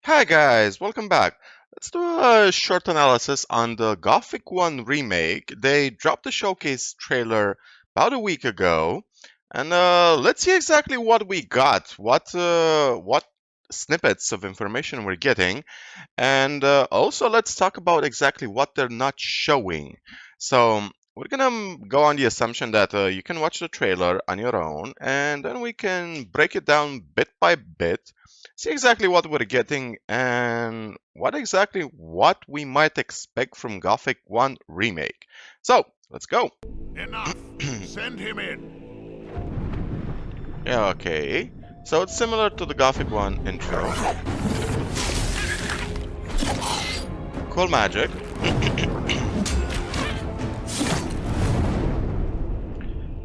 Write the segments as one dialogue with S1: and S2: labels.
S1: Hi guys, welcome back. Let's do a short analysis on the Gothic 1 remake. They dropped the showcase trailer about a week ago, and let's see exactly what we got, what snippets of information we're getting, and also let's talk about exactly what they're not showing. So we're gonna go on the assumption that you can watch the trailer on your own, and then we can break it down bit by bit, see exactly what we're getting, and what we might expect from Gothic 1 Remake. So let's go.
S2: Enough! Send him in!
S1: Yeah, okay. So it's similar to the Gothic 1 intro. Cool magic.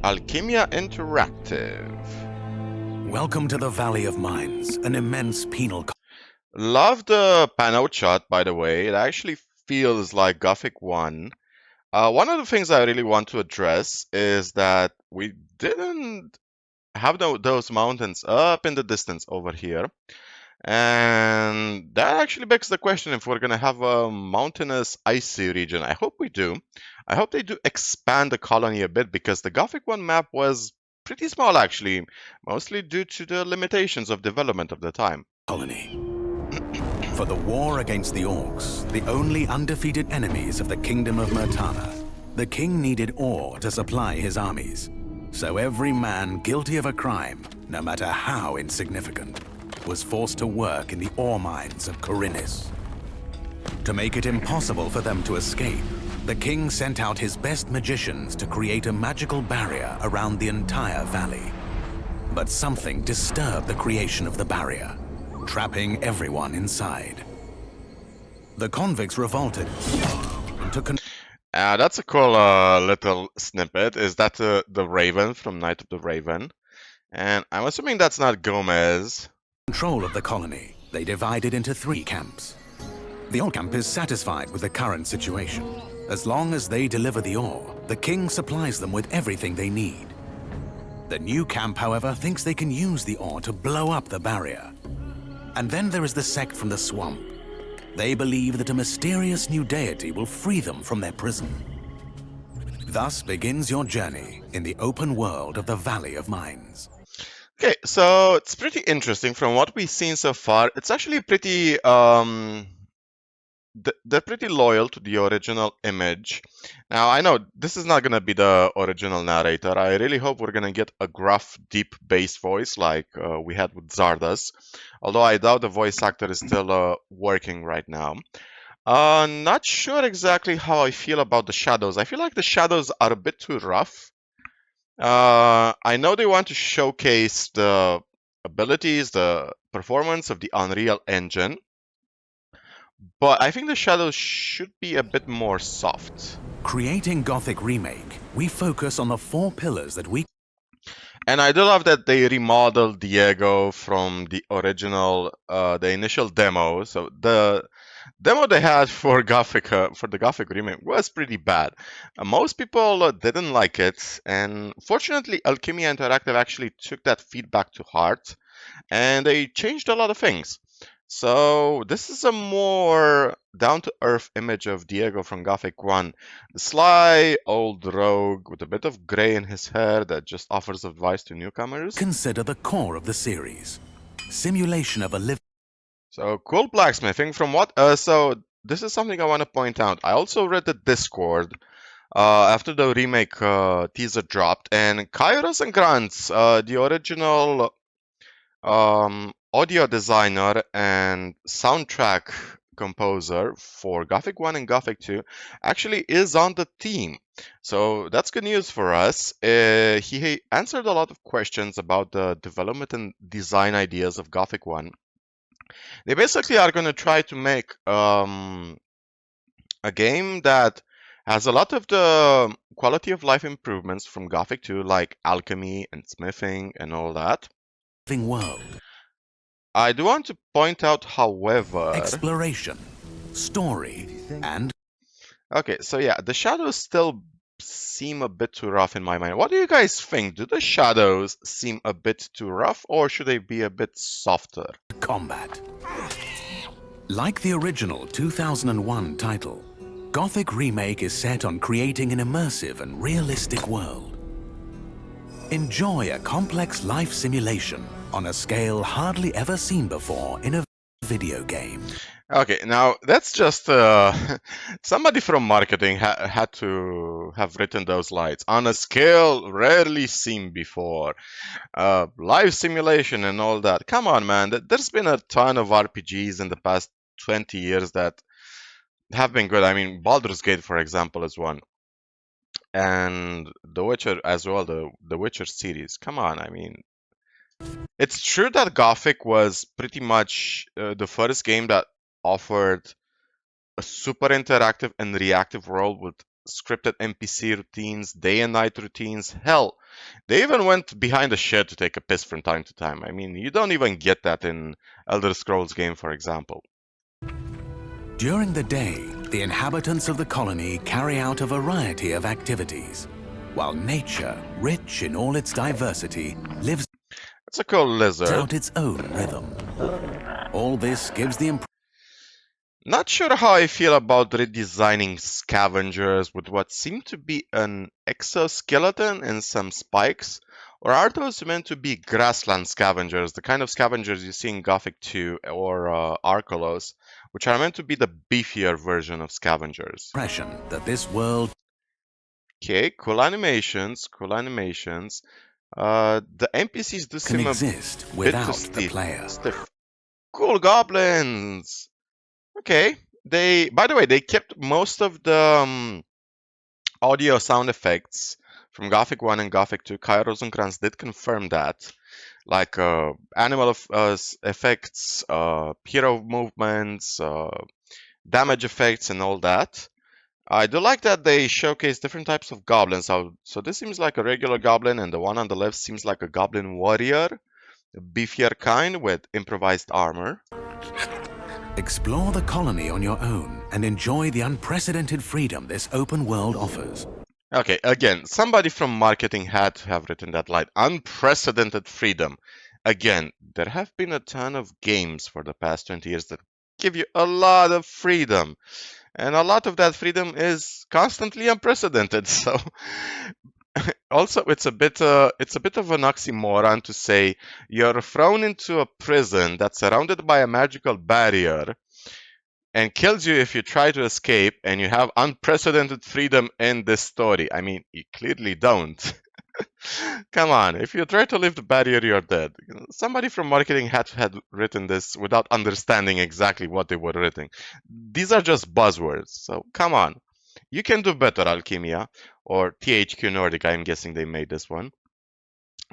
S1: Alchemia Interactive.
S3: Welcome to the Valley of Mines, an immense penal.
S1: Love the panel shot, by the way. It actually feels like Gothic 1. One of the things I really want to address is that we didn't have those mountains up in the distance over here. And that actually begs the question if we're going to have a mountainous, icy region. I hope we do. I hope they do expand the colony a bit because the Gothic 1 map was pretty small, actually, mostly due to the limitations of development of the time.
S3: Colony. For the war against the orcs, the only undefeated enemies of the Kingdom of Murtana, the king needed ore to supply his armies. So every man guilty of a crime, no matter how insignificant, was forced to work in the ore mines of Khorinis. To make it impossible for them to escape, the king sent out his best magicians to create a magical barrier around the entire valley. But something disturbed the creation of the barrier, trapping everyone inside. The convicts revolted and took
S1: That's a cool little snippet. Is that the Raven from Night of the Raven? And I'm assuming that's not Gomez.
S3: control of the colony. They divided into 3 camps. The old camp is satisfied with the current situation. As long as they deliver the ore, the king supplies them with everything they need. The new camp, however, thinks they can use the ore to blow up the barrier. And then there is the sect from the swamp. They believe that a mysterious new deity will free them from their prison. Thus begins your journey in the open world of the Valley of Mines.
S1: Okay, so it's pretty interesting from what we've seen so far. It's actually pretty they're pretty loyal to the original image. Now, I know this is not going to be the original narrator. I really hope we're going to get a gruff, deep bass voice like we had with Zardas, although I doubt the voice actor is still working right now. Not sure exactly how I feel about the shadows. I feel like the shadows are a bit too rough. I know they want to showcase the abilities, the performance of the Unreal Engine, but I think the shadows should be a bit more soft.
S3: Creating Gothic Remake, we focus on the 4 pillars that we...
S1: And I do love that they remodeled Diego from the original, the initial demo. So the demo they had for the Gothic remake was pretty bad. Most people didn't like it, and fortunately, Alchemia Interactive actually took that feedback to heart, and they changed a lot of things. So this is a more down-to-earth image of Diego from Gothic 1. The sly old rogue with a bit of grey in his hair that just offers advice to newcomers.
S3: consider the core of the series. Simulation of a living...
S1: So cool blacksmithing from what so this is something I want to point out. I also read the Discord after the remake teaser dropped, and Kairos and Grants, the original audio designer and soundtrack composer for Gothic 1 and Gothic 2, actually is on the team. So that's good news for us. He answered a lot of questions about the development and design ideas of Gothic 1. They basically are going to try to make a game that has a lot of the quality of life improvements from Gothic 2, like alchemy and smithing and all that.
S3: world.
S1: I do want to point out, however...
S3: Exploration, story, and...
S1: Okay, so yeah, the shadows still seem a bit too rough in my mind. What do you guys think? Do the shadows seem a bit too rough, or should they be a bit softer?
S3: combat. Like the original 2001 title, Gothic Remake is set on creating an immersive and realistic world. Enjoy a complex life simulation on a scale hardly ever seen before in a video game.
S1: Okay, now that's just somebody from marketing had to have written those lines on a scale rarely seen before. Live simulation and all that. Come on, man. There's been a ton of RPGs in the past 20 years that have been good. I mean, Baldur's Gate, for example, is one, and The Witcher as well. The Witcher series. Come on, I mean, it's true that Gothic was pretty much the first game that offered a super interactive and reactive world with scripted NPC routines, day and night routines. Hell, they even went behind a shed to take a piss from time to time. I mean, you don't even get that in Elder Scrolls game, for example.
S3: During the day, the inhabitants of the colony carry out a variety of activities, while nature, rich in all its diversity, lives
S1: It's a cool lizard.
S3: out its own rhythm. All this gives the impression
S1: Not sure how I feel about redesigning scavengers with what seem to be an exoskeleton and some spikes. Or are those meant to be grassland scavengers, the kind of scavengers you see in Gothic 2 or Arkelos, which are meant to be the beefier version of scavengers?
S3: that this world
S1: Okay, cool animations, cool animations. The NPCs do
S3: can
S1: seem a
S3: exist
S1: bit
S3: without
S1: too
S3: the player.
S1: stiff. Cool goblins! Okay, by the way, they kept most of the audio sound effects from Gothic 1 and Gothic 2. Kai Rosenkranz did confirm that, like animal effects, hero movements, damage effects, and all that. I do like that they showcase different types of goblins. So this seems like a regular goblin, and the one on the left seems like a goblin warrior, a beefier kind with improvised armor.
S3: Explore the colony on your own and enjoy the unprecedented freedom this open world offers.
S1: Okay, again, somebody from marketing had to have written that line. Unprecedented freedom. Again, there have been a ton of games for the past 20 years that give you a lot of freedom. And a lot of that freedom is constantly unprecedented. So also it's a bit of an oxymoron to say you're thrown into a prison that's surrounded by a magical barrier and kills you if you try to escape, and you have unprecedented freedom in this story. I mean, you clearly don't. Come on, if you try to leave the barrier, you're dead. Somebody from marketing had written this without understanding exactly what they were writing. These are just buzzwords, so come on. You can do better, Alchemia, or THQ Nordic, I'm guessing they made this one.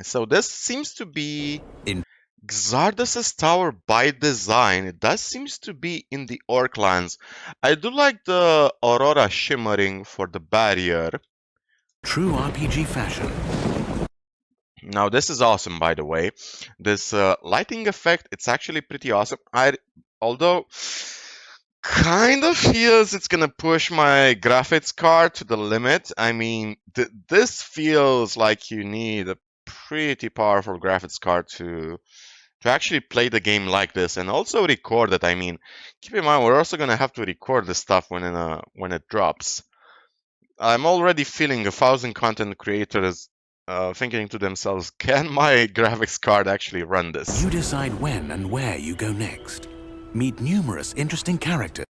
S1: So this seems to be
S3: In
S1: Xardus' tower by design. It does seems to be in the Orklands. I do like the aurora shimmering for the barrier.
S3: true RPG fashion,
S1: Now this is awesome, by the way. This lighting effect, it's actually pretty awesome. Although kind of feels it's gonna push my graphics card to the limit. I mean, this feels like you need a pretty powerful graphics card to actually play the game like this and also record it. I mean, keep in mind we're also gonna have to record this stuff when it drops. I'm already feeling 1,000 content creators thinking to themselves, can my graphics card actually run this?
S3: you decide when and where you go next. Meet numerous interesting characters.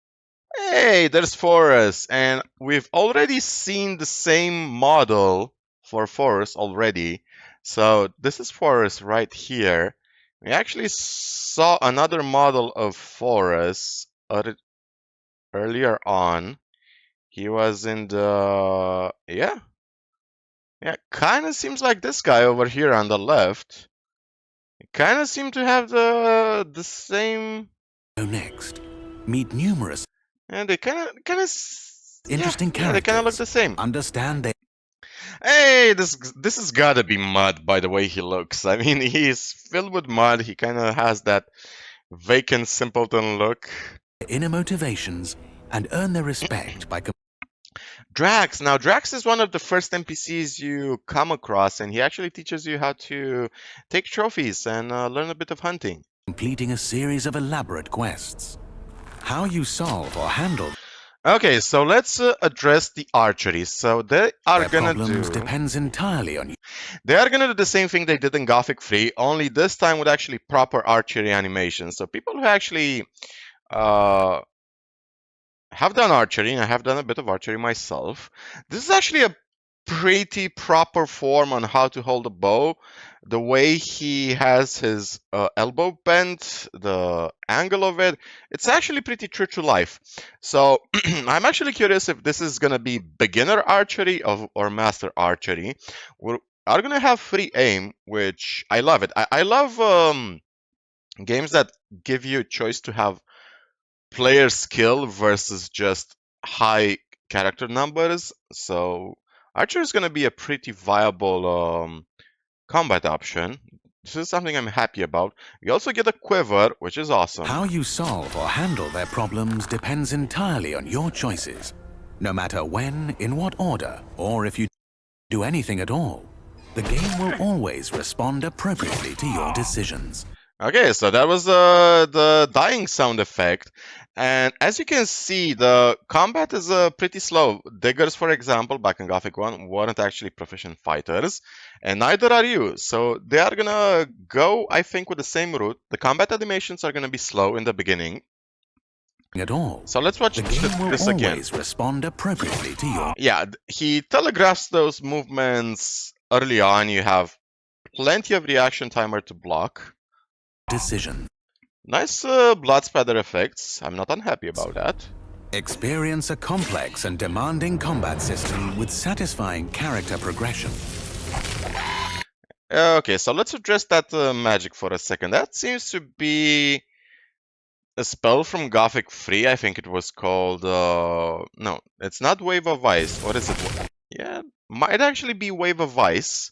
S1: Hey, there's Forest, and we've already seen the same model for Forest already. So this is Forest right here. We actually saw another model of Forest earlier on. He was in the yeah, kind of seems like this guy over here on the left. He kind of seem to have the same,
S3: Go next. Meet numerous
S1: and they kind of
S3: interesting
S1: yeah, they kind of look
S3: characters.
S1: the same.
S3: Understand their
S1: Hey, this has gotta be Mud by the way he looks. I mean, he's filled with mud. He kind of has that vacant simpleton look.
S3: inner motivations and earn their respect by
S1: Drax. Now, Drax is one of the first NPCs you come across, and he actually teaches you how to take trophies and learn a bit of hunting.
S3: completing a series of elaborate quests. How you solve or handle
S1: Okay, so let's address the archery. So they are
S3: their
S1: gonna
S3: problems
S1: do
S3: depends entirely on you.
S1: they are gonna do the same thing they did in Gothic 3, only this time with actually proper archery animation. So people who actually uh, have done archery, and I have done a bit of archery myself. This is actually a pretty proper form on how to hold a bow. The way he has his elbow bent, the angle of it, it's actually pretty true to life. So I'm actually curious if this is gonna be beginner archery or master archery. We are gonna have free aim, which I love it. I love games that give you a choice to have player skill versus just high character numbers. So Archer is going to be a pretty viable combat option. This is something I'm happy about. You also get a quiver, which is awesome.
S3: How you solve or handle their problems depends entirely on your choices. No matter when, in what order, or if you do anything at all, the game will always respond appropriately to your decisions.
S1: Okay, so that was the dying sound effect. And as you can see, the combat is pretty slow. Diggers, for example, back in Gothic 1, weren't actually proficient fighters, and neither are you. So they are gonna go, I think, with the same route. The combat animations are gonna be slow in the beginning.
S3: At all,
S1: So let's watch
S3: the game will
S1: this again.
S3: always respond appropriately to your
S1: Yeah, he telegraphs those movements early on. You have plenty of reaction timer to block.
S3: decision.
S1: Nice blood spatter effects. I'm not unhappy about that.
S3: Experience a complex and demanding combat system with satisfying character progression.
S1: Okay, so let's address that magic for a second. That seems to be a spell from Gothic 3. I think it was called... no, it's not Wave of Ice. What is it? Yeah, might actually be Wave of Ice.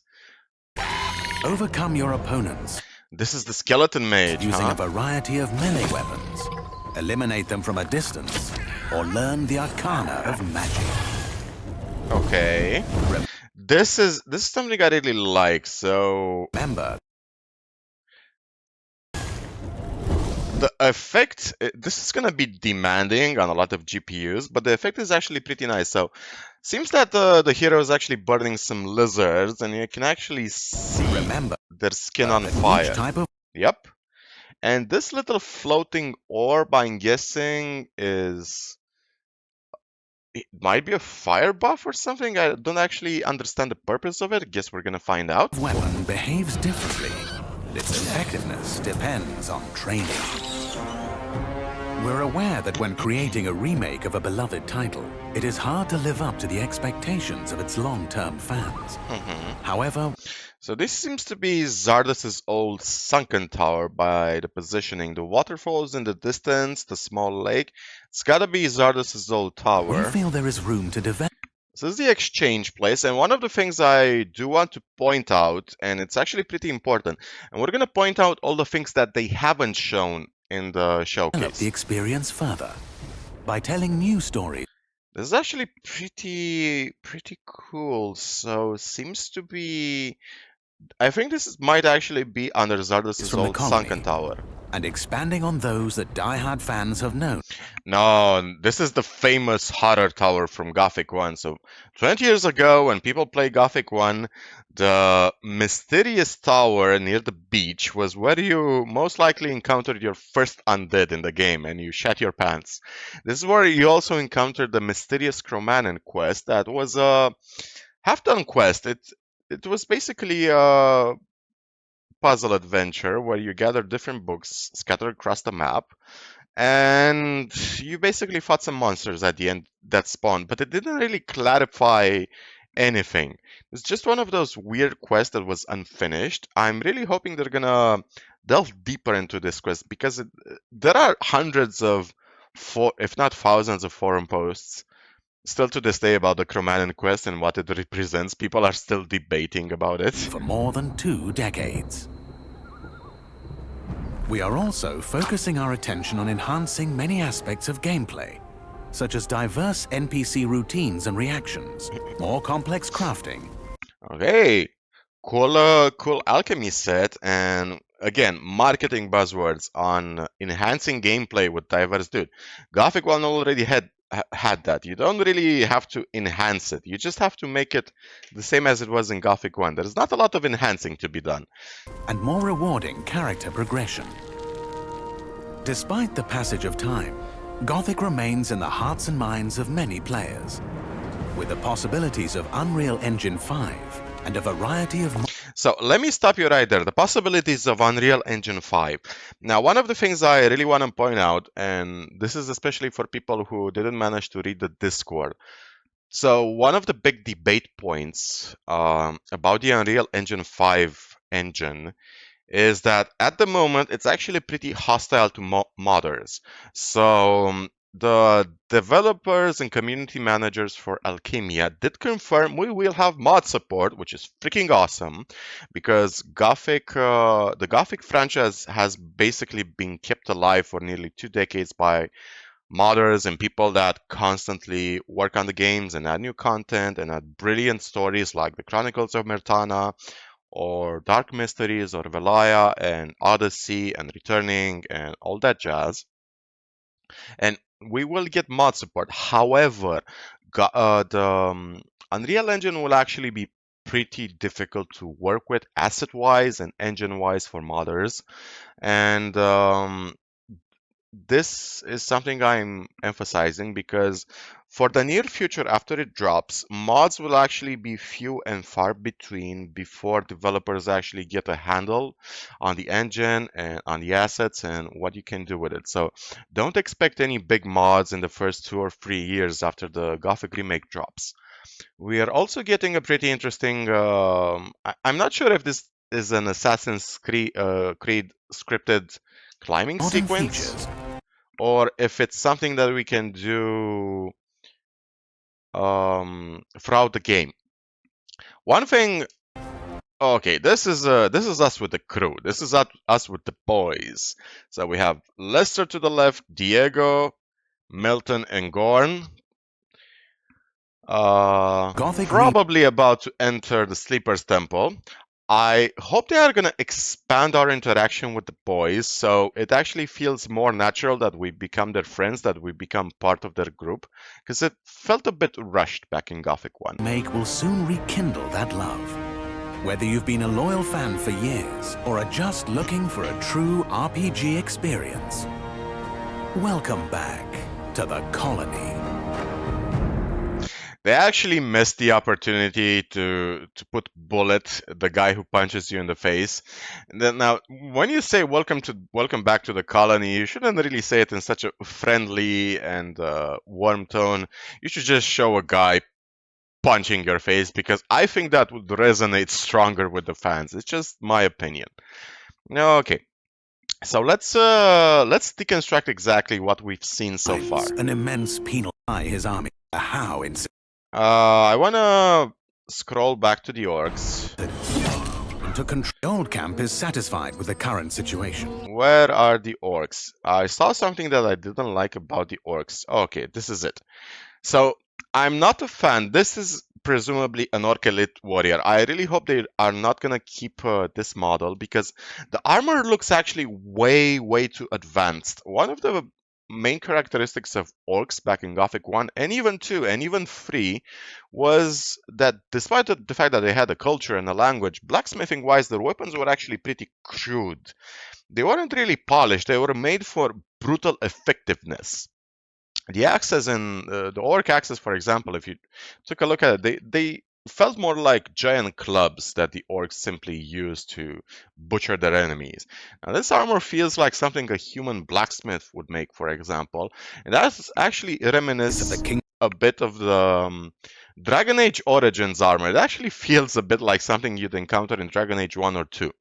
S3: Overcome your opponents
S1: This is the Skeleton Mage,
S3: using
S1: huh?
S3: a variety of melee weapons. Eliminate them from a distance, or learn the arcana of magic.
S1: Okay. This is something I really like. So
S3: Remember,
S1: the effect, this is gonna be demanding on a lot of GPUs, but the effect is actually pretty nice. So seems that the hero is actually burning some lizards, and you can actually see
S3: remember
S1: their skin on
S3: that
S1: fire.
S3: each type of
S1: Yep. And this little floating orb, I'm guessing, it might be a fire buff or something. I don't actually understand the purpose of it. Guess we're gonna find out.
S3: weapon behaves differently. Its effectiveness depends on training. We're aware that when creating a remake of a beloved title, it is hard to live up to the expectations of its long-term fans. However,
S1: So this seems to be Zardas's old sunken tower by the positioning. The waterfalls in the distance, the small lake. It's gotta be Zardas's old
S3: we
S1: tower.
S3: feel there is room to develop.
S1: So this is the exchange place, and one of the things I do want to point out, and it's actually pretty important, and we're gonna point out all the things that they haven't shown in the showcase.
S3: The experience further by telling new stories.
S1: This is actually pretty cool. So seems to be, I think might actually be under Zardas's
S3: from the
S1: old
S3: colony.
S1: sunken tower.
S3: And expanding on those that die-hard fans have known.
S1: No, this is the famous horror tower from Gothic 1. So 20 years ago, when people played Gothic 1, the mysterious tower near the beach was where you most likely encountered your first undead in the game, and you shat your pants. This is where you also encountered the mysterious Chromanon quest that was a half-done quest. It was basically a puzzle adventure where you gather different books scattered across the map, and you basically fought some monsters at the end that spawned, but it didn't really clarify anything. It's just one of those weird quests that was unfinished. I'm really hoping they're gonna delve deeper into this quest because there are hundreds of, if not thousands of forum posts still to this day about the Chromanon quest and what it represents. People are still debating about it.
S3: For more than 2 decades. We are also focusing our attention on enhancing many aspects of gameplay, such as diverse NPC routines and reactions, more complex crafting.
S1: Okay, cool alchemy set, and again, marketing buzzwords on enhancing gameplay with diverse dude. Gothic 1 already had that. You don't really have to enhance it. You just have to make it the same as it was in Gothic 1. There's not a lot of enhancing to be done.
S3: And more rewarding character progression. Despite the passage of time, Gothic remains in the hearts and minds of many players, with the possibilities of Unreal Engine 5 and a variety of...
S1: So let me stop you right there. The possibilities of Unreal Engine 5. Now, one of the things I really want to point out, and this is especially for people who didn't manage to read the Discord. So one of the big debate points about the Unreal Engine 5 engine is that at the moment it's actually pretty hostile to modders. So the developers and community managers for Alchemia did confirm we will have mod support, which is freaking awesome, because the Gothic franchise has basically been kept alive for nearly 2 decades by modders and people that constantly work on the games and add new content and add brilliant stories like the Chronicles of Mertana or Dark Mysteries or Velaya and Odyssey and Returning and all that jazz. And we will get mod support. However, the Unreal Engine will actually be pretty difficult to work with asset-wise and engine-wise for modders. And this is something I'm emphasizing because for the near future, after it drops, mods will actually be few and far between before developers actually get a handle on the engine and on the assets and what you can do with it. So don't expect any big mods in the first 2 or 3 years after the Gothic Remake drops. We are also getting a pretty interesting. I'm not sure if this is an Creed scripted climbing
S3: modern
S1: sequence
S3: features.
S1: or if it's something that we can do throughout the game. One thing, okay, this is us with the crew. This is us with the boys. So we have Lester to the left, Diego, Milton, and Gorn.
S3: Gothic Remake
S1: Probably about to enter the Sleeper's Temple. I hope they are going to expand our interaction with the boys so it actually feels more natural that we become their friends, that we become part of their group, because it felt a bit rushed back in Gothic 1.
S3: will soon rekindle that love. Whether you've been a loyal fan for years or are just looking for a true RPG experience, welcome back to the Colony.
S1: They actually missed the opportunity to put Bullet, the guy who punches you in the face. And then now, when you say welcome back to the colony, you shouldn't really say it in such a friendly and warm tone. You should just show a guy punching your face because I think that would resonate stronger with the fans. It's just my opinion. Okay. So let's deconstruct exactly what we've seen so far.
S3: An immense penal by his army. How in
S1: I wanna scroll back to the orcs.
S3: to control. The old camp is satisfied with the current situation.
S1: Where are the orcs? I saw something that I didn't like about the orcs. Okay, this is it. So I'm not a fan. This is presumably an orc elite warrior. I really hope they are not gonna keep this model because the armor looks actually way too advanced. One of the main characteristics of orcs back in Gothic 1 and even 2 and even 3 was that despite the fact that they had a culture and a language, blacksmithing wise, their weapons were actually pretty crude. They weren't really polished, they were made for brutal effectiveness. The axes in the orc axes, for example, if you took a look at it, they felt more like giant clubs that the orcs simply used to butcher their enemies. Now, this armor feels like something a human blacksmith would make, for example, and that's actually reminiscent a bit of the Dragon Age Origins armor. It actually feels a bit like something you'd encounter in Dragon Age 1 or 2. It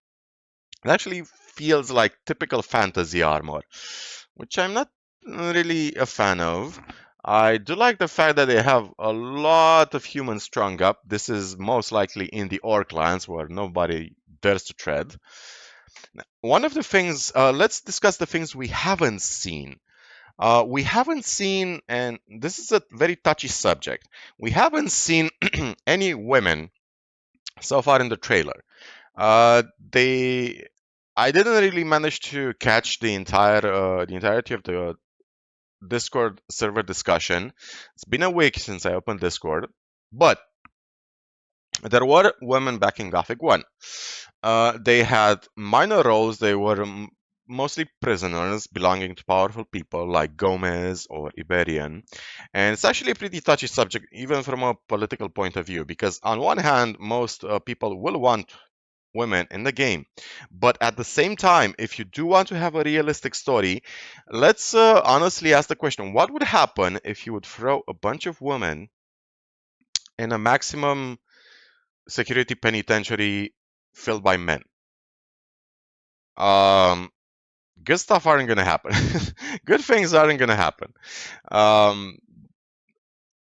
S1: actually feels like typical fantasy armor, which I'm not really a fan of. I do like the fact that they have a lot of humans strung up. This is most likely in the Orc lands where nobody dares to tread. One of the things, let's discuss the things we haven't seen. We haven't seen, and this is a very touchy subject, we haven't seen any women so far in the trailer. They I didn't really manage to catch the entirety of the Discord server discussion. It's been a week since I opened Discord, but there were women back in Gothic 1. They had minor roles. They were mostly prisoners belonging to powerful people like Gomez or Iberian. And it's actually a pretty touchy subject, even from a political point of view, because on one hand, most people will want women in the game. But at the same time, if you do want to have a realistic story, let's honestly ask the question, what would happen if you would throw a bunch of women in a maximum security penitentiary filled by men? Um, Good stuff aren't gonna happen. Good things aren't gonna happen. Um,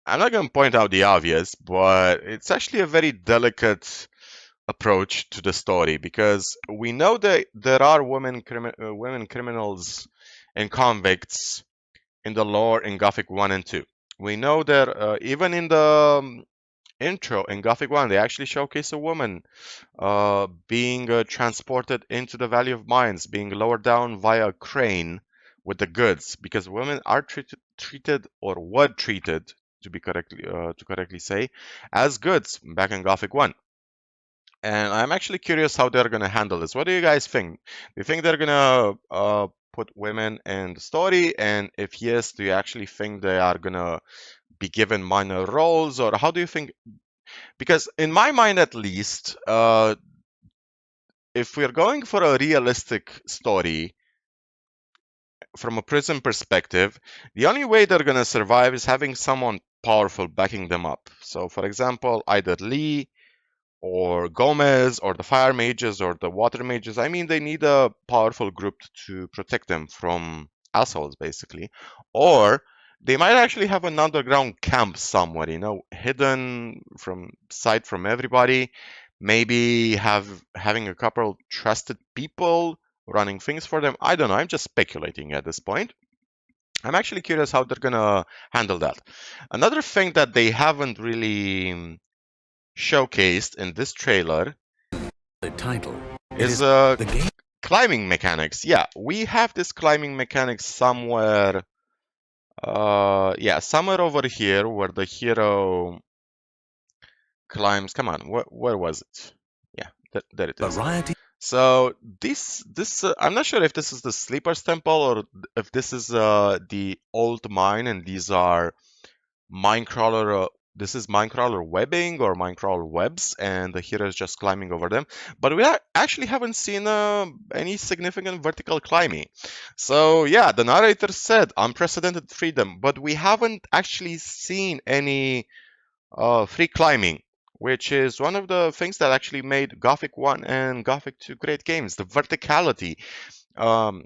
S1: I'm not gonna point out the obvious, but it's actually a very delicate approach to the story because we know that there are women criminals and convicts in the lore in Gothic 1 and 2. We know that even in the intro in Gothic 1, they actually showcase a woman being transported into the Valley of Mines, being lowered down via a crane with the goods, because women are treated or were treated, to correctly say, as goods back in Gothic 1. And I'm actually curious how they're gonna handle this. What do you guys think? Do you think they're gonna put women in the story? And if yes, do you actually think they are gonna be given minor roles, or how do you think? Because in my mind, at least, if we're going for a realistic story from a prison perspective, the only way they're gonna survive is having someone powerful backing them up. So, for example, either Lee or Gomez or the fire mages or the water mages. I mean, they need a powerful group to protect them from assholes, basically. Or they might actually have an underground camp somewhere, hidden from sight from everybody. Maybe having a couple trusted people running things for them. I don't know. I'm just speculating at this point. I'm actually curious how they're gonna handle that. Another thing that they haven't really showcased in this trailer
S3: The title. It
S1: is
S3: is the game.
S1: climbing mechanics. Yeah, we have this climbing mechanics somewhere. Yeah, somewhere over here where the hero climbs. Come on, where was it? Yeah, there it is.
S3: Variety.
S1: So this I'm not sure if this is the Sleeper's Temple or if this is the old mine and these are Minecrawler. This is Minecrawler webbing or Minecrawler webs, and the hero is just climbing over them. But we actually haven't seen any significant vertical climbing. So yeah, the narrator said unprecedented freedom, but we haven't actually seen any free climbing, which is one of the things that actually made Gothic 1 and Gothic 2 great games. The verticality, um,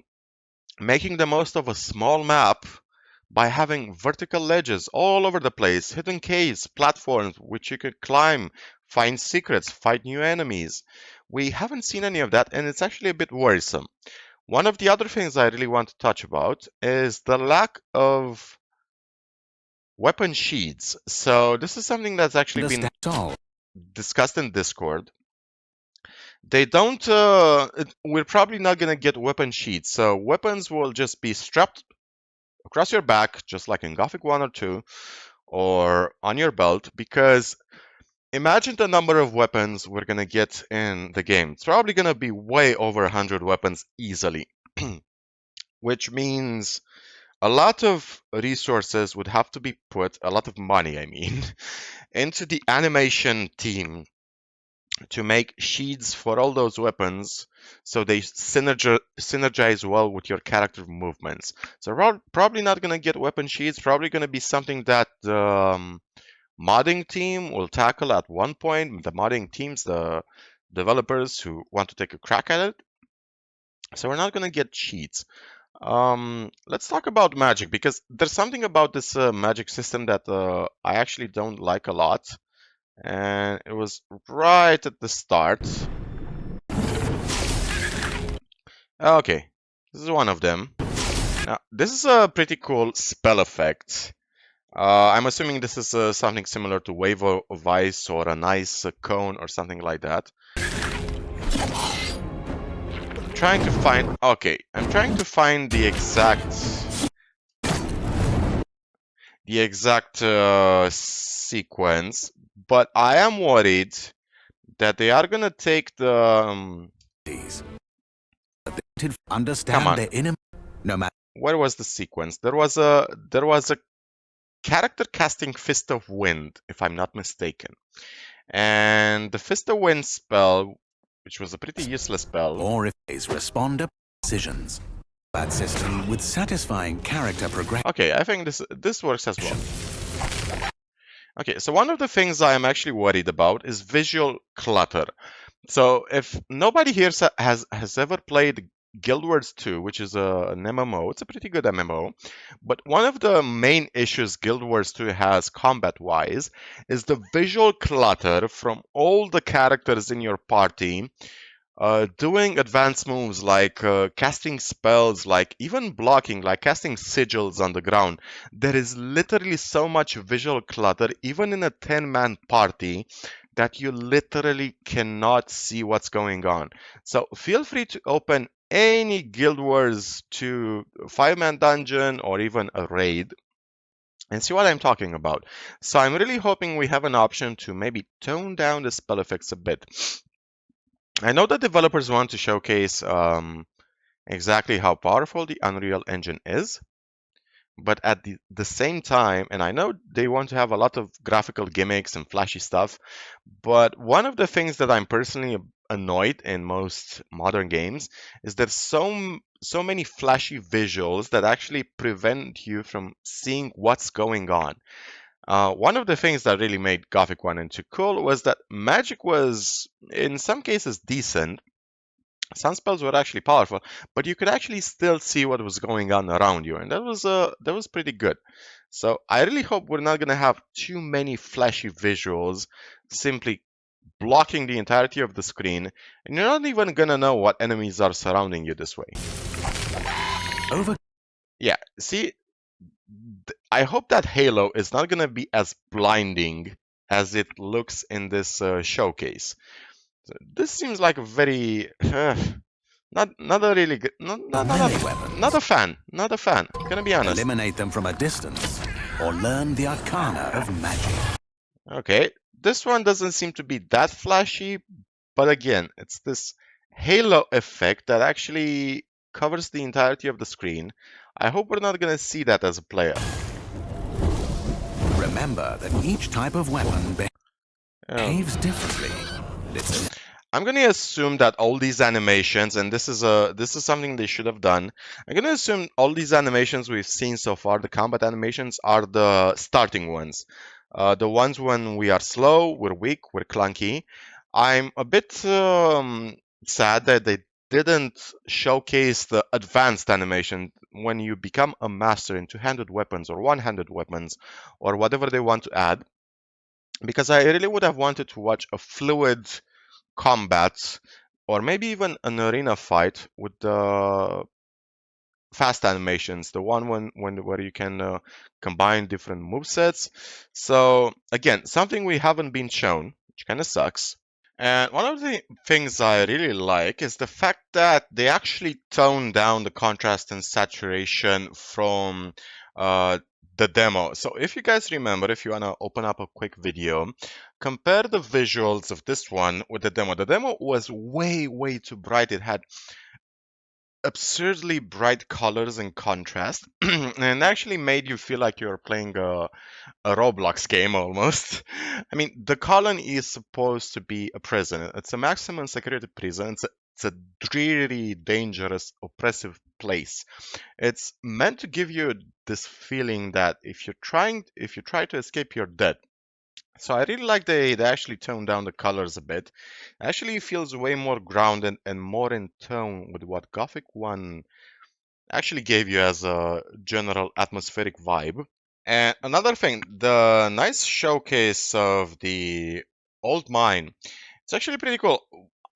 S1: making the most of a small map by having vertical ledges all over the place, hidden caves, platforms which you could climb, find secrets, fight new enemies. We haven't seen any of that, and it's actually a bit worrisome. One of the other things I really want to touch about is the lack of weapon sheets. So this is something that's actually been
S3: All.
S1: discussed in Discord. They don't. We're probably not gonna get weapon sheets. So weapons will just be strapped across your back, just like in Gothic 1 or 2, or on your belt, because imagine the number of weapons we're going to get in the game. It's probably going to be way over 100 weapons easily, which means a lot of resources would have to be put, a lot of money, I mean, into the animation team to make sheets for all those weapons so they synergize well with your character movements. So we're probably not going to get weapon sheets, probably going to be something that the modding team will tackle at one point. The modding teams, the developers who want to take a crack at it. So we're not going to get cheats. Let's talk about magic because there's something about this magic system that I actually don't like a lot. And it was right at the start. Okay, this is one of them. Now, this is a pretty cool spell effect. I'm assuming this is something similar to Wave of Ice or an ice cone or something like that. trying to find... Okay, I'm trying to find the exact sequence, but I am worried that they are gonna take the... come
S3: Understand
S1: on,
S3: their inner... No matter...
S1: where was the sequence? There was a character casting Fist of Wind, if I'm not mistaken. And the Fist of Wind spell, which was a pretty useless spell.
S3: Or if they respond to decisions. That system with satisfying character progression.
S1: Okay, I think this works as well. Okay, so one of the things I am actually worried about is visual clutter. So if nobody here has ever played Guild Wars 2, which is an MMO, it's a pretty good MMO, but one of the main issues Guild Wars 2 has combat-wise is the visual clutter from all the characters in your party doing advanced moves like casting spells, like even blocking, like casting sigils on the ground. There is literally so much visual clutter, even in a 10-man party, that you literally cannot see what's going on. So feel free to open any Guild Wars 2 5-man dungeon or even a raid and see what I'm talking about. So I'm really hoping we have an option to maybe tone down the spell effects a bit. I know that developers want to showcase exactly how powerful the Unreal Engine is, but at the same time, and I know they want to have a lot of graphical gimmicks and flashy stuff, but one of the things that I'm personally annoyed in most modern games is there's so many flashy visuals that actually prevent you from seeing what's going on. One of the things that really made Gothic 1 and 2 cool was that magic was, in some cases, decent. Some spells were actually powerful, but you could actually still see what was going on around you, and that was pretty good. So I really hope we're not gonna have too many flashy visuals simply blocking the entirety of the screen, and you're not even gonna know what enemies are surrounding you this way.
S3: Over.
S1: Yeah, see, I hope that Halo is not gonna be as blinding as it looks in this showcase. So this seems like a very not a really good
S3: Weapons.
S1: not a fan. I'm gonna be honest.
S3: Eliminate them from a distance, or learn the arcana of magic.
S1: Okay, this one doesn't seem to be that flashy, but again, it's this halo effect that actually covers the entirety of the screen. I hope we're not gonna see that as a player.
S3: Remember that each type of weapon behaves differently.
S1: I'm gonna assume that all these animations, and this is something they should have done. I'm gonna assume all these animations we've seen so far, the combat animations, are the starting ones. The ones when we are slow, we're weak, we're clunky. I'm a bit sad that they didn't showcase the advanced animation when you become a master in two-handed weapons or one-handed weapons or whatever they want to add, because I really would have wanted to watch a fluid combat or maybe even an arena fight with the fast animations, the one where you can combine different movesets. So again, something we haven't been shown, which kind of sucks. And one of the things I really like is the fact that they actually tone down the contrast and saturation from the demo. So if you guys remember, if you want to open up a quick video, compare the visuals of this one with the demo. The demo was way, way too bright. It had absurdly bright colors and contrast, and actually made you feel like you're playing a Roblox game almost. I mean, the colony is supposed to be a prison. It's a maximum security prison. It's a dreary, dangerous, oppressive place. It's meant to give you this feeling that if you try to escape, you're dead. So I really like they actually toned down the colors a bit. Actually, it feels way more grounded and more in tone with what Gothic 1 actually gave you as a general atmospheric vibe. And another thing, the nice showcase of the old mine, it's actually pretty cool.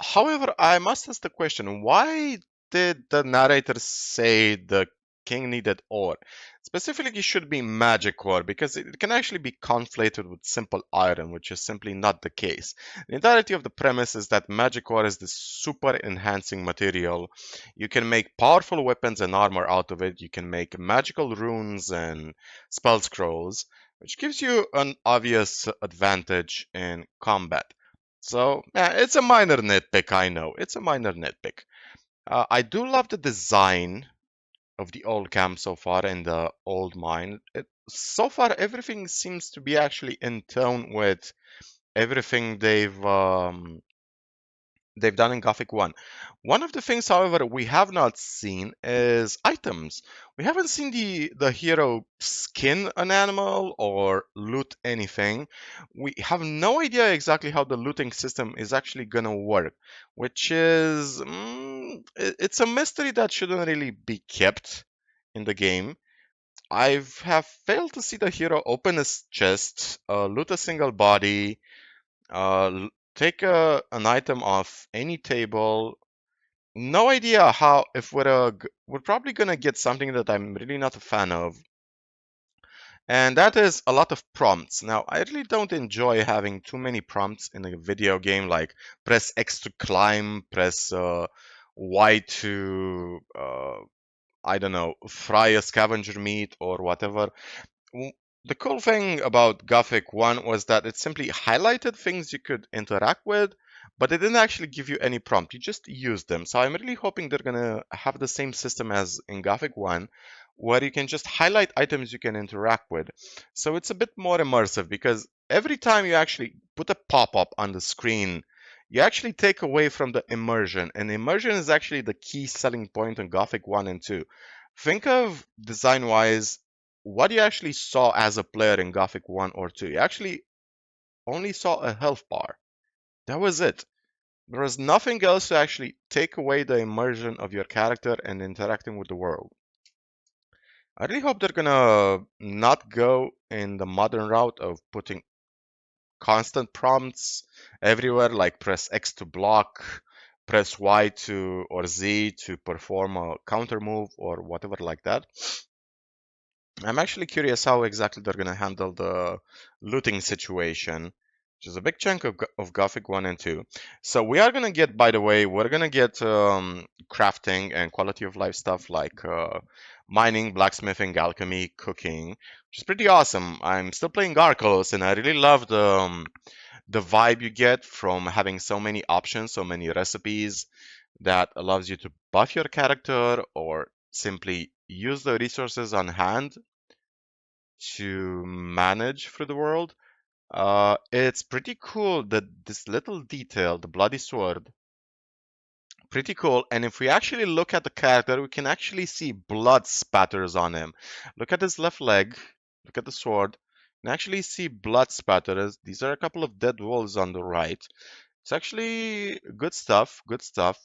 S1: However, I must ask the question, why did the narrator say the king needed ore. Specifically, it should be magic ore because it can actually be conflated with simple iron, which is simply not the case. The entirety of the premise is that magic ore is this super enhancing material. You can make powerful weapons and armor out of it. You can make magical runes and spell scrolls, which gives you an obvious advantage in combat. So, yeah, it's a minor nitpick, I know. It's a minor nitpick. I do love the design of the old camp so far and the old mine. So far, everything seems to be actually in tone with everything they've done in Gothic 1. One of the things, however, we have not seen is items. We haven't seen the hero skin an animal or loot anything. We have no idea exactly how the looting system is actually gonna work, which is it's a mystery that shouldn't really be kept in the game. I have failed to see the hero open his chest, loot a single body, take an item off any table. No idea how, if we're probably gonna get something that I'm really not a fan of, and that is a lot of prompts. Now, I really don't enjoy having too many prompts in a video game, like press X to climb, press Y to I don't know, fry a scavenger meat or whatever. W- The cool thing about Gothic 1 was that it simply highlighted things you could interact with, but it didn't actually give you any prompt. You just used them. So I'm really hoping they're going to have the same system as in Gothic 1, where you can just highlight items you can interact with. So it's a bit more immersive because every time you actually put a pop up on the screen, you actually take away from the immersion. And immersion is actually the key selling point in Gothic 1 and 2. Think of design wise what you actually saw as a player in Gothic 1 or 2. You actually only saw a health bar. That was it. There was nothing else to actually take away the immersion of your character and interacting with the world. I really hope they're gonna not go in the modern route of putting constant prompts everywhere, like press X to block, press Y to or Z to perform a counter move or whatever like that. I'm actually curious how exactly they're going to handle the looting situation, which is a big chunk of Gothic 1 and 2. So we are going to get, by the way, we're going to get crafting and quality of life stuff like mining, blacksmithing, alchemy, cooking, which is pretty awesome. I'm still playing Garcos, and I really love the vibe you get from having so many options, so many recipes that allows you to buff your character or simply use the resources on hand to manage through the world. It's pretty cool that this little detail, the bloody sword, pretty cool. And if we actually look at the character, we can actually see blood spatters on him. Look at his left leg. Look at the sword. You can actually see blood spatters. These are a couple of dead wolves on the right. It's actually good stuff. Good stuff.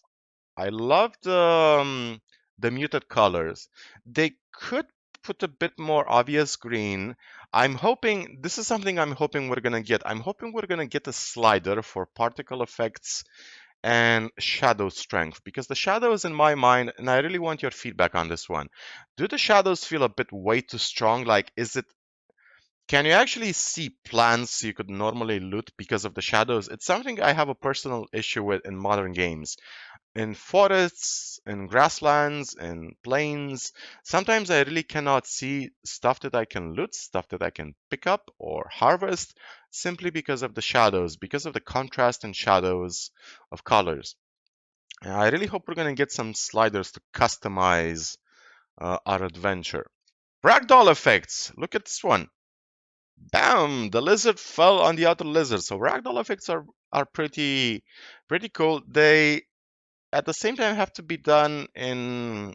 S1: I love the muted colors. They could put a bit more obvious green. I'm hoping this is something I'm hoping we're gonna get. I'm hoping we're gonna get a slider for particle effects and shadow strength because the shadows in my mind, and I really want your feedback on this one. Do the shadows feel a bit way too strong? Like, can you actually see plants you could normally loot because of the shadows? It's something I have a personal issue with in modern games in forests, in grasslands, in plains. Sometimes I really cannot see stuff that I can loot, stuff that I can pick up or harvest simply because of the shadows, because of the contrast and shadows of colors. And I really hope we're going to get some sliders to customize our adventure. Ragdoll effects. Look at this one. Bam! The lizard fell on the other lizard. So ragdoll effects are pretty cool. They at the same time have to be done in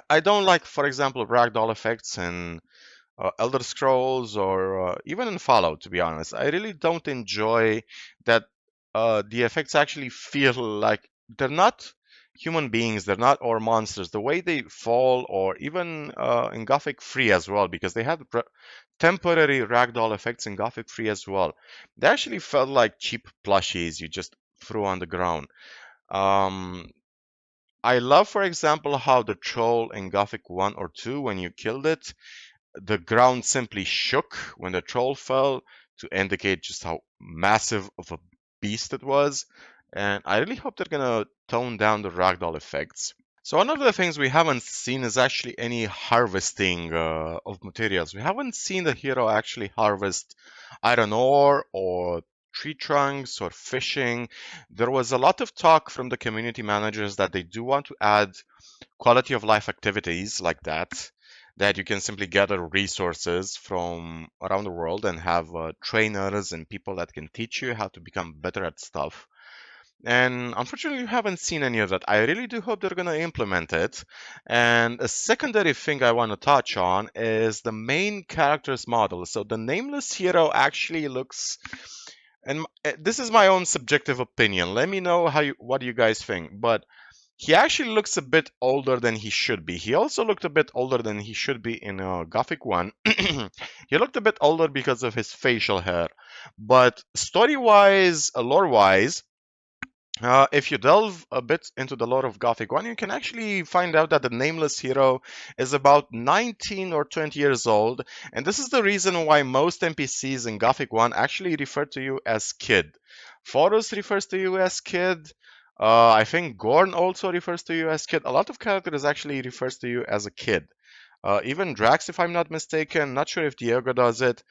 S1: I don't like, for example, ragdoll effects in Elder Scrolls or even in Fallout, to be honest. I really don't enjoy that the effects actually feel like they're not human beings, they're not or monsters. The way they fall, or even in Gothic 3 as well, because they had temporary ragdoll effects in Gothic 3 as well. They actually felt like cheap plushies you just threw on the ground. Um, I love, for example, how the troll in Gothic 1 or 2, when you killed it, the ground simply shook when the troll fell to indicate just how massive of a beast it was. And I really hope they're gonna tone down the ragdoll effects. So one of the things we haven't seen is actually any harvesting of materials. We haven't seen the hero actually harvest iron ore or tree trunks or fishing. There was a lot of talk from the community managers that they do want to add quality of life activities like that, that you can simply gather resources from around the world and have trainers and people that can teach you how to become better at stuff. And unfortunately, you haven't seen any of that. I really do hope they're going to implement it. And a secondary thing I want to touch on is the main character's model. So the nameless hero actually looks, and this is my own subjective opinion. Let me know what you guys think. But he actually looks a bit older than he should be. He also looked a bit older than he should be in Gothic 1. He looked a bit older because of his facial hair. But story wise, lore wise, if you delve a bit into the lore of Gothic 1, you can actually find out that the nameless hero is about 19 or 20 years old, and this is the reason why most NPCs in Gothic 1 actually refer to you as kid. Forus refers to you as kid. I think Gorn also refers to you as kid. A lot of characters actually refers to you as a kid. Even Drax, if I'm not mistaken. Not sure if Diego does it.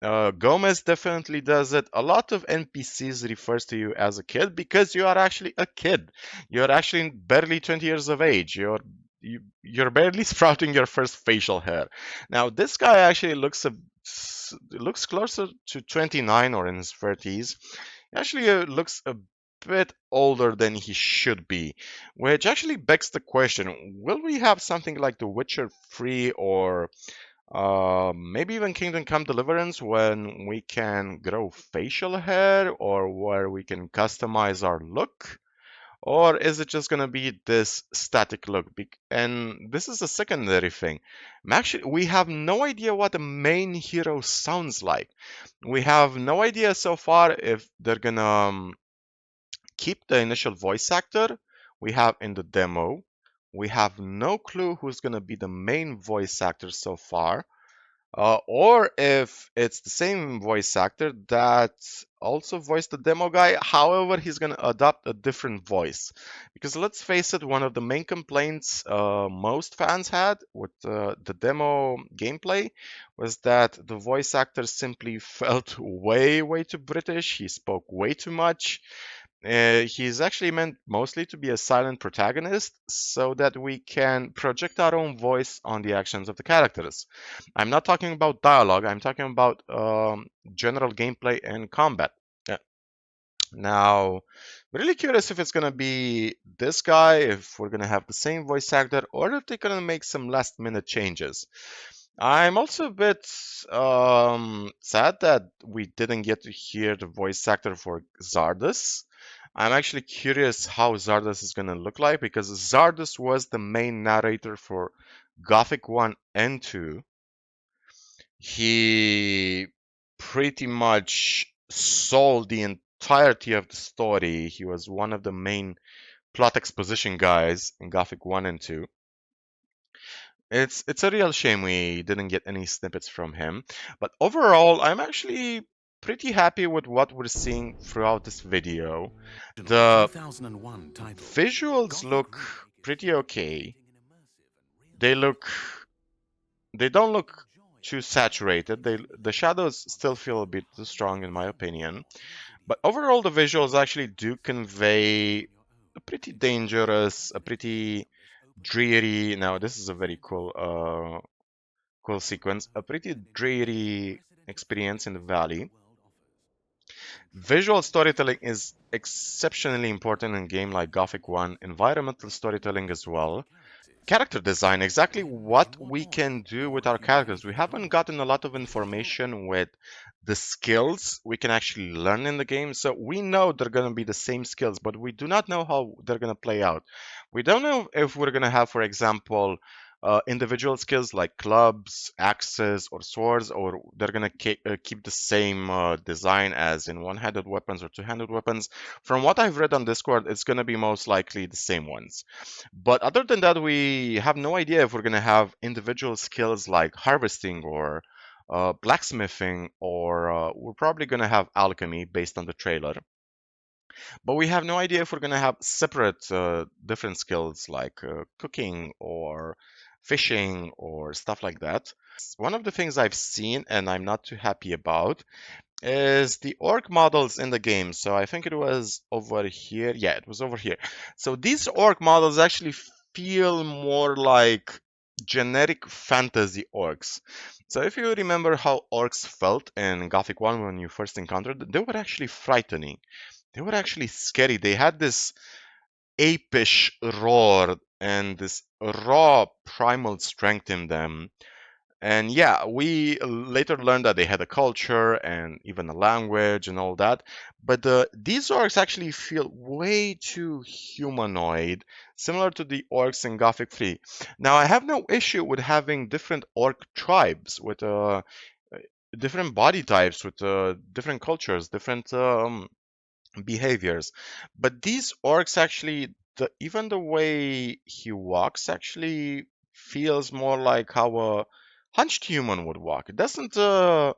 S1: Gomez definitely does it. A lot of NPCs refers to you as a kid because you are actually a kid. You're actually barely 20 years of age. You're barely sprouting your first facial hair. Now this guy actually looks closer to 29 or in his 30s. He actually looks a bit older than he should be, which actually begs the question: will we have something like The Witcher 3 or maybe even Kingdom Come Deliverance when we can grow facial hair or where we can customize our look? Or is it just going to be this static look? And this is a secondary thing. Actually, we have no idea what the main hero sounds like. We have no idea so far if they're going to keep the initial voice actor we have in the demo. We have no clue who's going to be the main voice actor so far, or if it's the same voice actor that also voiced the demo guy, however, he's going to adopt a different voice. Because let's face it, one of the main complaints most fans had with the demo gameplay was that the voice actor simply felt way too British. He spoke way too much. He's actually meant mostly to be a silent protagonist so that we can project our own voice on the actions of the characters. I'm not talking about dialogue, I'm talking about general gameplay and combat. Yeah. Now, really curious if it's going to be this guy, if we're going to have the same voice actor, or if they're going to make some last minute changes. I'm also a bit sad that we didn't get to hear the voice actor for Zardes. I'm actually curious how Zardes is going to look like because Zardes was the main narrator for Gothic 1 and 2. He pretty much sold the entirety of the story. He was one of the main plot exposition guys in Gothic 1 and 2. It's a real shame we didn't get any snippets from him, but overall, I'm actually pretty happy with what we're seeing throughout this video. The
S3: 2001 title.
S1: visuals
S3: Gothic
S1: look
S3: Remake is
S1: pretty okay.
S3: creating an immersive and
S1: They look
S3: realistic
S1: they don't look
S3: enjoy
S1: too
S3: a game
S1: saturated. The shadows
S3: on
S1: still feel a
S3: several
S1: bit too
S3: hundred
S1: strong in my
S3: thousand
S1: opinion.
S3: hours
S1: But
S3: in
S1: overall, the
S3: VR
S1: visuals actually do
S3: experience
S1: convey
S3: on your own.
S1: a pretty
S3: It's a
S1: dangerous, a
S3: fascinating
S1: pretty
S3: piece of this open world
S1: dreary. Now, this is a very
S3: fantasy
S1: cool sequence, a pretty
S3: set in the
S1: dreary
S3: unprecedented
S1: experience in the
S3: freedom the
S1: valley.
S3: world offers.
S1: Visual
S3: Control your
S1: storytelling is
S3: imagination
S1: exceptionally important in a game like
S3: and
S1: Gothic 1, environmental storytelling as
S3: explore
S1: well.
S3: the galaxies
S1: Character design, exactly
S3: in
S1: what
S3: what
S1: we
S3: order
S1: can do
S3: all
S1: with
S3: of
S1: our characters. We
S3: humanity could
S1: haven't
S3: go.
S1: gotten a lot of
S3: This story
S1: information with the skills we can actually learn in the game. So we know they're going to be the same skills, but we do not know how they're going to play out. We don't know if we're going to have, for example, individual skills like clubs, axes, or swords, or they're gonna keep the same design as in one-handed weapons or two-handed weapons. From what I've read on Discord, it's gonna be most likely the same ones. But other than that, we have no idea if we're gonna have individual skills like harvesting or blacksmithing, or we're probably gonna have alchemy based on the trailer. But we have no idea if we're going to have separate different skills like cooking or fishing or stuff like that. One of the things I've seen and I'm not too happy about is the orc models in the game. So I think it was over here. Yeah, it was over here. So these orc models actually feel more like generic fantasy orcs. So if you remember how orcs felt in Gothic 1 when you first encountered them, they were actually frightening. They were actually scary. They had this apish roar and this raw primal strength in them. And yeah, we later learned that they had a culture and even a language and all that. But these orcs actually feel way too humanoid, similar to the orcs in Gothic 3. Now, I have no issue with having different orc tribes with different body types, with different cultures, different behaviors. But these orcs actually, even the way he walks actually feels more like how a hunched human would walk. It doesn't feel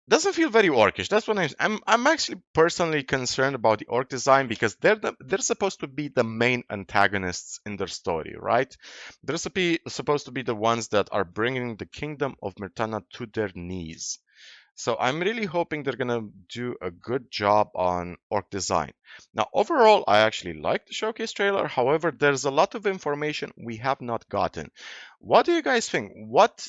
S1: very orcish. That's what I'm actually personally concerned about the orc design because they're supposed to be the main antagonists in their story, right? Supposed to be the ones that are bringing the kingdom of Mirtana to their knees. So I'm really hoping they're gonna do a good job on orc design. Now, overall, I actually like the showcase trailer. However, there's a lot of information we have not gotten. What do you guys think? What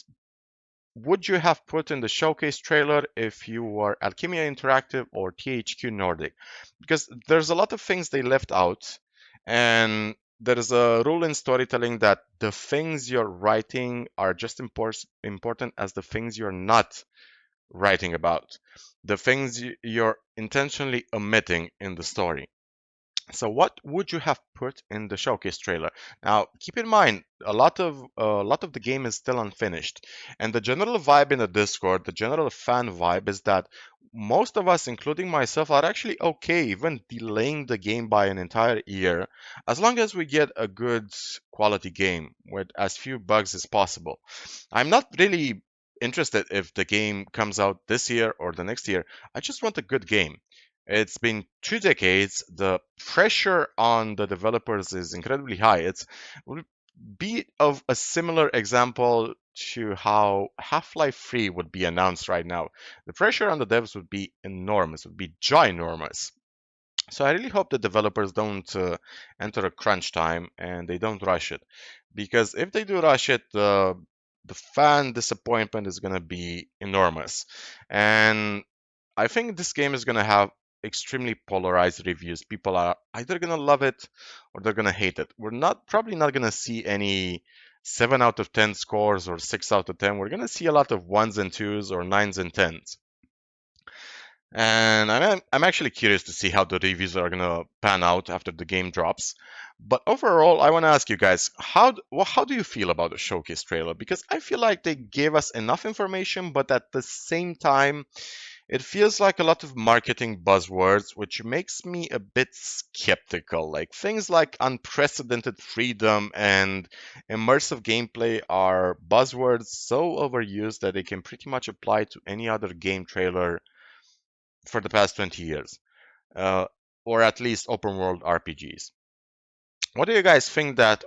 S1: would you have put in the showcase trailer if you were Alchemia Interactive or THQ Nordic? Because there's a lot of things they left out, and there's a rule in storytelling that the things you're writing are just important as the things you're not writing about, the things you're intentionally omitting in the story. So what would you have put in the showcase trailer? Now, keep in mind, a lot of the game is still unfinished, and the general vibe in the Discord, the general fan vibe is that most of us, including myself, are actually okay even delaying the game by an entire year, as long as we get a good quality game with as few bugs as possible. I'm not really interested if the game comes out this year or the next year. I just want a good game. It's been 2 decades. The pressure on the developers is incredibly high. It would be of a similar example to how Half-Life 3 would be announced right now. The pressure on the devs would be enormous, would be ginormous. So I really hope the developers don't enter a crunch time and they don't rush it, because if they do rush it, the fan disappointment is going to be enormous. And I think this game is going to have extremely polarized reviews. People are either going to love it or they're going to hate it. We're not probably not going to see any 7 out of 10 scores or 6 out of 10. We're going to see a lot of ones and twos or nines and tens. And I'm actually curious to see how the reviews are gonna pan out after the game drops. But overall, I want to ask you guys, how do you feel about the showcase trailer? Because I feel like they gave us enough information, but at the same time, it feels like a lot of marketing buzzwords, which makes me a bit skeptical. Like things like unprecedented freedom and immersive gameplay are buzzwords so overused that they can pretty much apply to any other game trailer for the past 20 years, uh, or at least open world RPGs. What do you guys think that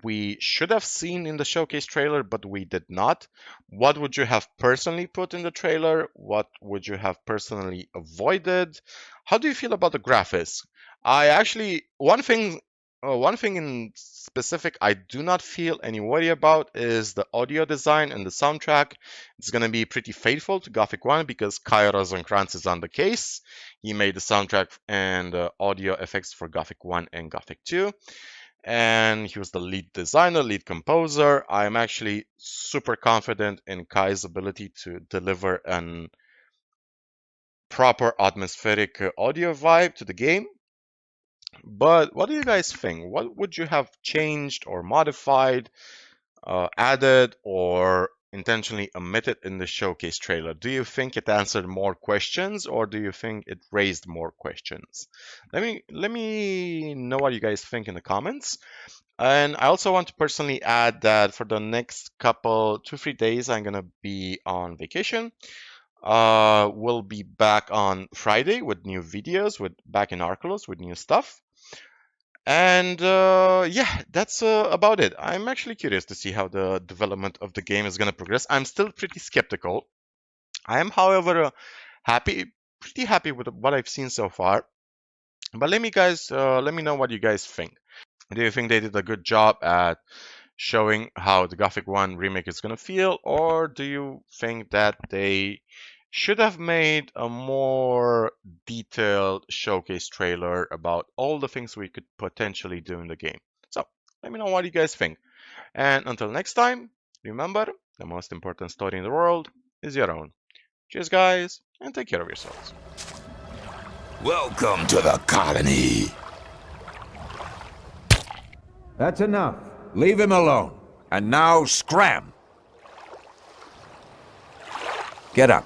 S1: we should have seen in the showcase trailer, but we did not? What would you have personally put in the trailer? What would you have personally avoided? How do you feel about the graphics? I actually, one thing in specific I do not feel any worry about is the audio design and the soundtrack. It's going to be pretty faithful to Gothic 1 because Kai Rosenkrantz is on the case. He made the soundtrack and audio effects for Gothic 1 and Gothic 2, and he was the lead designer, lead composer. I'm actually super confident in Kai's ability to deliver an proper atmospheric audio vibe to the game. But what do you guys think? What would you have changed or modified? added or intentionally omitted in the showcase trailer? Do you think it answered more questions, or do you think it raised more questions? Let me know what you guys think in the comments. And I also want to personally add that for the next couple 2-3 days, I'm gonna be on vacation. We'll be back on Friday with new videos, with back in Arculus with new stuff. And yeah, that's about it. I'm actually curious to see how the development of the game is going to progress. I'm still pretty skeptical. I am, however, pretty happy with what I've seen so far. But let me know what you guys think. Do you think they did a good job at showing how the Gothic 1 remake is going to feel, or do you think that they should have made a more detailed showcase trailer about all the things we could potentially do in the game? So, let me know what you guys think. And until next time, remember, the most important story in the world is your own. Cheers, guys, and take care of yourselves.
S4: Welcome to the colony.
S5: That's enough.
S4: Leave him alone. And now scram. Get up.